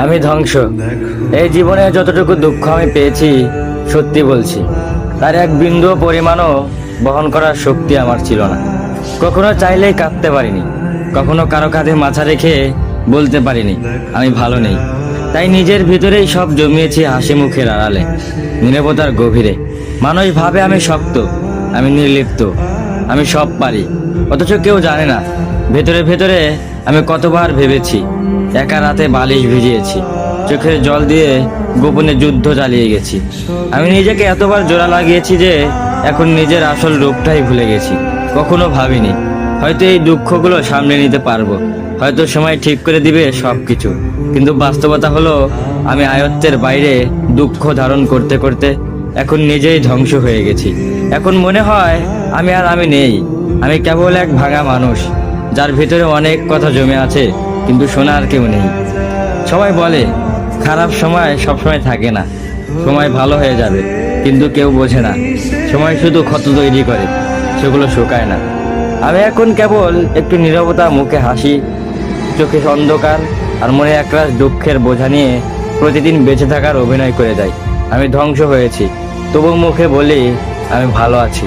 আমি ধ্বংস। এই জীবনে যতটুকু দুঃখ আমি পেয়েছি, সত্যি বলছি, তার এক বিন্দু পরিমাণও বহন করার শক্তি আমার ছিল না। কখনো চাইলেই কাঁদতে পারিনি, কখনো কারো কাঁধে মাথা রেখে বলতে পারিনি আমি ভালো নেই। তাই নিজের ভিতরেই সব জমিয়েছি হাসি মুখের আড়ালে, নীরবতার গভীরে। মানুষ ভাবে আমি শক্ত, আমি নির্লিপ্ত, আমি সব পারি, অথচ কেউ জানে না ভেতরে ভেতরে আমি কতবার ভেবেছি। একা রাতে বালিশ ভিজিয়েছি, চোখের জল দিয়ে গোপনে যুদ্ধ চালিয়ে গেছি। আমি নিজেকে এতবার জোড়া লাগিয়েছি যে এখন নিজের আসল রূপটাই ভুলে গেছি। কখনো ভাবিনি হয়তো এই দুঃখগুলো সামনে নিতে পারবো, হয়তো সময় ঠিক করে দিবে সবকিছু। কিন্তু বাস্তবতা হলো আমি আয়ত্তের বাইরে দুঃখ ধারণ করতে করতে এখন নিজেই ধ্বংস হয়ে গেছি। এখন মনে হয় আমি নেই, আমি কেবল এক ভাঙা মানুষ, যার ভিতরে অনেক কথা জমে আছে কিন্তু শোনার কেউ নেই। সবাই বলে খারাপ সময় সবসময় থাকে না, সময় ভালো হয়ে যাবে, কিন্তু কেউ বোঝে না সময় শুধু ক্ষত তৈরি করে, সেগুলো শুকায় না। আমি এখন কেবল একটু নীরবতা, মুখে হাসি, চোখে অন্ধকার আর মনে একরাশ দুঃখের বোঝা নিয়ে প্রতিদিন বেঁচে থাকার অভিনয় করে যাই। আমি ধ্বংস হয়েছি, তবু মুখে বলি আমি ভালো আছি।